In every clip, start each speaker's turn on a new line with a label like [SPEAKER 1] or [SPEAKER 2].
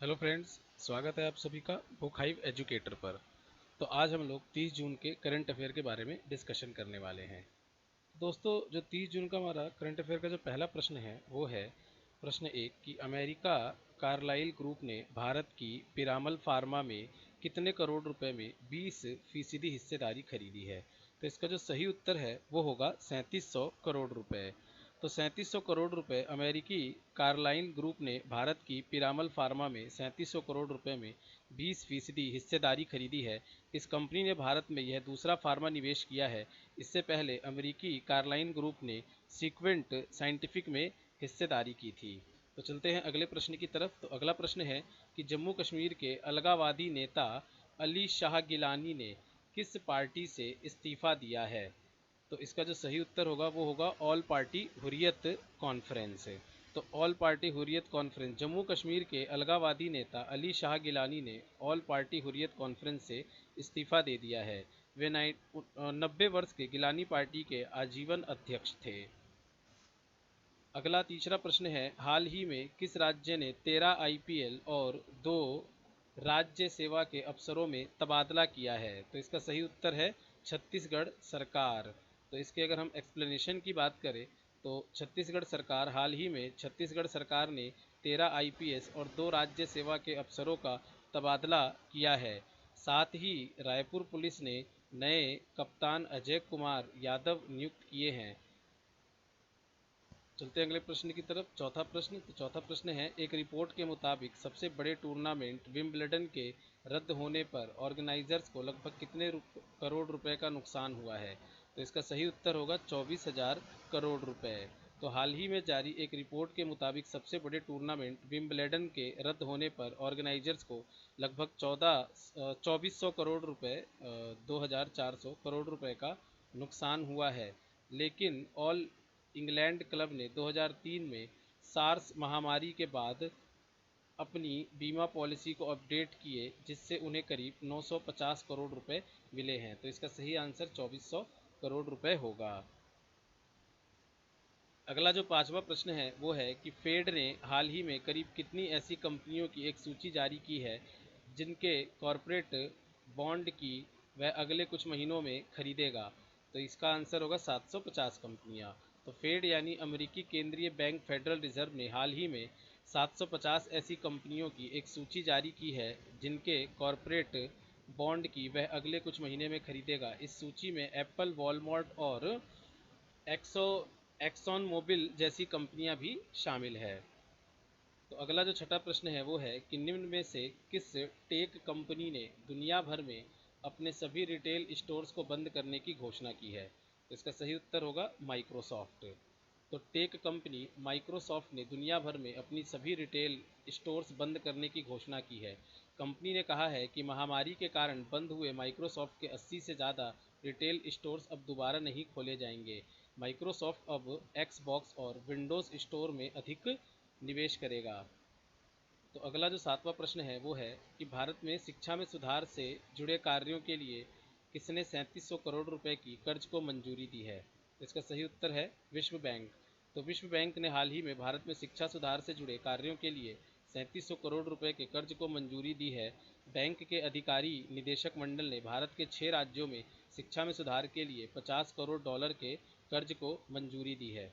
[SPEAKER 1] Hello friends, स्वागत है आप सभी का बुक हाइव एजुकेटर पर। तो आज हम लोग 30 जून के करंट अफेयर के बारे में डिस्कशन करने वाले हैं। दोस्तों, जो 30 जून का हमारा करंट अफेयर का जो पहला प्रश्न है वो है प्रश्न एक कि अमेरिका कार्लाइल ग्रुप ने भारत की पिरामल फार्मा में कितने करोड़ रुपए में 20% हिस्सेदारी खरीदी है। तो इसका जो सही उत्तर है वो होगा 3700 करोड़ रुपए। तो 3700 करोड़ रुपए अमेरिकी कार्लाइन ग्रुप ने भारत की पिरामल फार्मा में 3700 करोड़ रुपए में 20% हिस्सेदारी खरीदी है। इस कंपनी ने भारत में यह दूसरा फार्मा निवेश किया है। इससे पहले अमेरिकी कार्लाइन ग्रुप ने सीक्वेंट साइंटिफिक में हिस्सेदारी की थी। तो चलते हैं अगले प्रश्न की तरफ। तो अगला प्रश्न है कि जम्मू कश्मीर के अलगावादी नेता अली शाह गिलानी ने किस पार्टी से इस्तीफा दिया है। तो इसका जो सही उत्तर होगा वो होगा ऑल पार्टी हुर्रियत कॉन्फ्रेंस। तो all party Hurriyat conference, Jammu Kashmir के अलगावादी नेता अली शाह गिलानी ने ऑल पार्टी हुर्रियत कॉन्फ्रेंस से इस्तीफा दे दिया है। वे 90 वर्ष के गिलानी पार्टी के आजीवन अध्यक्ष थे। अगला तीसरा प्रश्न है, हाल ही में किस राज्य ने 13 आईपीएल और 2 राज्य सेवा के अफसरों में तबादला किया है। तो इसका सही उत्तर है छत्तीसगढ़ सरकार। तो इसके अगर हम एक्सप्लेनेशन की बात करें तो छत्तीसगढ़ सरकार, हाल ही में छत्तीसगढ़ सरकार ने 13 आईपीएस और 2 राज्य सेवा के अफसरों का तबादला किया है। साथ ही रायपुर पुलिस ने नए कप्तान अजय कुमार यादव नियुक्त किए हैं। चलते हैं अगले प्रश्न की तरफ। चौथा प्रश्न। तो चौथा प्रश्न है, एक रिपोर्ट के मुताबिक सबसे बड़े टूर्नामेंट विंबलडन के रद्द होने पर ऑर्गेनाइजर्स को लगभग कितने करोड़ रुपए का नुकसान हुआ है। तो इसका सही उत्तर होगा 24,000 करोड़ रुपए। तो हाल ही में जारी एक रिपोर्ट के मुताबिक सबसे बड़े टूर्नामेंट विंबलडन के रद्द होने पर ऑर्गेनाइजर्स को लगभग 2400 करोड़ रुपए 2400 करोड़ रुपए का नुकसान हुआ है। लेकिन ऑल इंग्लैंड क्लब ने 2003 में सार्स महामारी के बाद अपनी बीमा पॉलिसी को अपडेट किए, जिससे उन्हें करीब 950 करोड़ रुपए मिले हैं। तो इसका सही आंसर 2400 करोड़ रुपए होगा। अगला जो पांचवा प्रश्न है वो है कि फेड ने हाल ही में करीब कितनी ऐसी कंपनियों की एक सूची जारी की है जिनके कॉरपोरेट बॉन्ड की वह अगले कुछ महीनों में खरीदेगा। तो इसका आंसर होगा 750 कंपनियां। तो फेड यानी अमेरिकी केंद्रीय बैंक फेडरल रिजर्व ने हाल ही में 750 ऐसी कंपनियों की एक सूची जारी की है जिनके कॉरपोरेट बॉन्ड की वह अगले कुछ महीने में खरीदेगा। इस सूची में एप्पल, वॉलमार्ट और एक्सो एक्सॉन मोबिल जैसी कंपनियां भी शामिल है। तो अगला जो छठा प्रश्न है वो है कि निम्न में से किस टेक कंपनी ने दुनिया भर में अपने सभी रिटेल स्टोर्स को बंद करने की घोषणा की है। तो इसका सही उत्तर होगा माइक्रोसॉफ्ट। तो टेक कंपनी माइक्रोसॉफ्ट ने दुनिया भर में अपनी सभी रिटेल स्टोर्स बंद करने की घोषणा की है। कंपनी ने कहा है कि महामारी के कारण बंद हुए माइक्रोसॉफ्ट के 80 से ज़्यादा रिटेल स्टोर्स अब दोबारा नहीं खोले जाएंगे। माइक्रोसॉफ्ट अब एक्सबॉक्स और विंडोज़ स्टोर में अधिक निवेश करेगा। तो अगला जो सातवां प्रश्न है वो है कि भारत में शिक्षा में सुधार से जुड़े कार्यों के लिए किसने 3700 करोड़ रुपए की कर्ज को मंजूरी दी है। तो इसका सही उत्तर है विश्व बैंक। तो विश्व बैंक ने हाल ही में भारत में शिक्षा सुधार से जुड़े कार्यों के लिए 3700 करोड़ रुपए के कर्ज को मंजूरी दी है। बैंक के अधिकारी निदेशक मंडल ने भारत के 6 राज्यों में शिक्षा में सुधार के लिए 50 करोड़ डॉलर के कर्ज को मंजूरी दी है।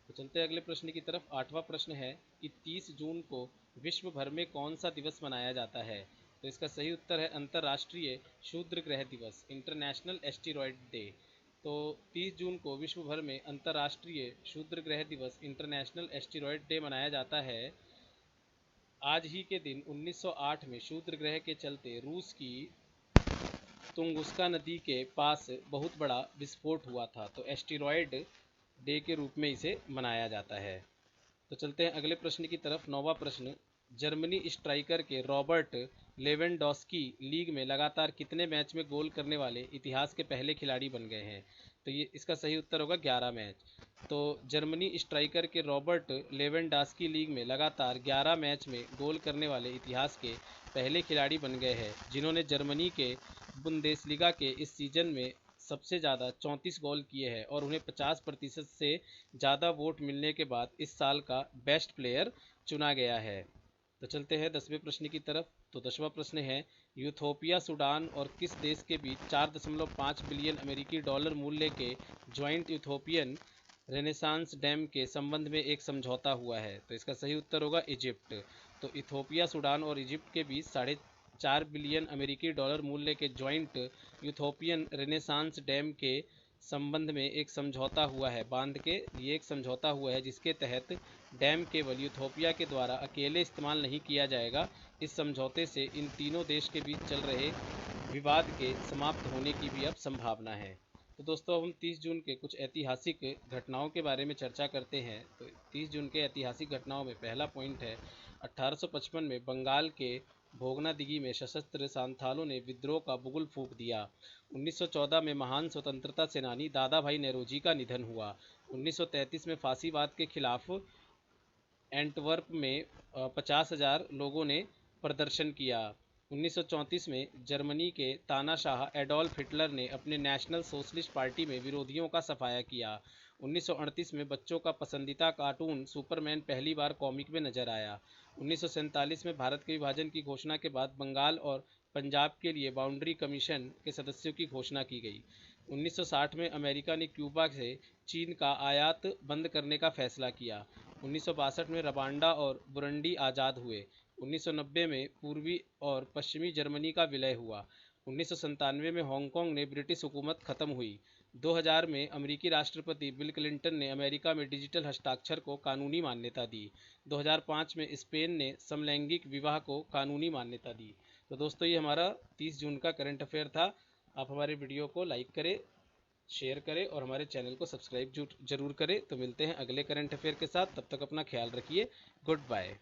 [SPEAKER 1] तो चलते हैं अगले प्रश्न की तरफ। आठवां प्रश्न है कि 30 जून को विश्व भर में कौन सा दिवस मनाया जाता है। तो इसका सही उत्तर है अंतर्राष्ट्रीय क्षुद्र ग्रह दिवस, इंटरनेशनल एस्टेरॉयड डे। तो 30 जून को विश्व भर में अंतर्राष्ट्रीय क्षुद्र ग्रह दिवस, इंटरनेशनल एस्टेरॉयड डे मनाया जाता है। आज ही के दिन 1908 में क्षुद्र ग्रह के चलते रूस की तुंगुस्का नदी के पास बहुत बड़ा विस्फोट हुआ था। तो एस्टेरॉयड डे के रूप में इसे मनाया जाता है। तो चलते हैं अगले प्रश्न की तरफ। नौवां प्रश्न, जर्मनी स्ट्राइकर के रॉबर्ट लेवेंडोस्की लीग में लगातार कितने मैच में गोल करने वाले इतिहास के पहले खिलाड़ी बन गए हैं। तो ये इसका सही उत्तर होगा 11 मैच। तो जर्मनी स्ट्राइकर के रॉबर्ट लेवेंडोस्की लीग में लगातार 11 मैच में गोल करने वाले इतिहास के पहले खिलाड़ी बन गए हैं, जिन्होंने जर्मनी के बुंदेसलीगा के इस सीजन में सबसे ज़्यादा 34 गोल किए हैं और उन्हें 50% से ज़्यादा वोट मिलने के बाद इस साल का बेस्ट प्लेयर चुना गया है। तो तो चलते हैं 10वें प्रश्न की तरफ। तो 10वां प्रश्न है, यूथोपिया सूडान और किस देश के बीच 4.5 बिलियन अमेरिकी डॉलर मूल्य के ज्वाइंट यूथोपियन रेनेसांस डैम के संबंध में एक समझौता हुआ है? तो इसका सही उत्तर होगा इजिप्ट। तो इथोपिया सूडान और इजिप्ट के बीच 4.5 बिलियन अमेरिकी डॉलर मूल्य के ज्वाइंट यूथोपियन रेनेसांस डैम के संबंध में एक समझौता हुआ है। बांध के लिए एक समझौता हुआ है जिसके तहत डैम केवल यूथोपिया के द्वारा अकेले इस्तेमाल नहीं किया जाएगा। इस समझौते से इन तीनों देश के बीच चल रहे विवाद के समाप्त होने की भी अब संभावना है। तो दोस्तों, अब हम 30 जून के कुछ ऐतिहासिक घटनाओं के बारे में चर्चा करते हैं। तो 30 जून के ऐतिहासिक घटनाओं में पहला पॉइंट है, 1855 में बंगाल के भोगनादिघी में सशस्त्र सांथालों ने विद्रोह का बुगुल फूंक दिया। 1914 में महान स्वतंत्रता सेनानी दादा भाई नौरोजी का निधन हुआ। 1933 में फांसीवाद के खिलाफ एंटवर्प में 50,000 लोगों ने प्रदर्शन किया। 1934 में जर्मनी के तानाशाह एडोल्फ हिटलर ने अपने नेशनल सोशलिस्ट पार्टी में विरोधियों का सफाया किया। 1938 में बच्चों का पसंदीदा कार्टून सुपरमैन पहली बार कॉमिक में नजर आया। 1947 में भारत के विभाजन की घोषणा के बाद बंगाल और पंजाब के लिए बाउंड्री कमीशन के सदस्यों की घोषणा की गई। 1960 में अमेरिका ने क्यूबा से चीन का आयात बंद करने का फैसला किया। 1962 में रवांडा और बुरुंडी आज़ाद हुए। 1990 में पूर्वी और पश्चिमी जर्मनी का विलय हुआ। 1997 में हांगकांग ने ब्रिटिश हुकूमत खत्म हुई। 2000 में अमेरिकी राष्ट्रपति बिल क्लिंटन ने अमेरिका में डिजिटल हस्ताक्षर को कानूनी मान्यता दी। 2005 में स्पेन ने समलैंगिक विवाह को कानूनी मान्यता दी। तो दोस्तों, ये हमारा 30 जून का करंट अफेयर था। आप हमारे वीडियो को लाइक करें, शेयर करें और हमारे चैनल को सब्सक्राइब जरूर करें। तो मिलते हैं अगले करंट अफेयर के साथ, तब तक अपना ख्याल रखिए। Good bye.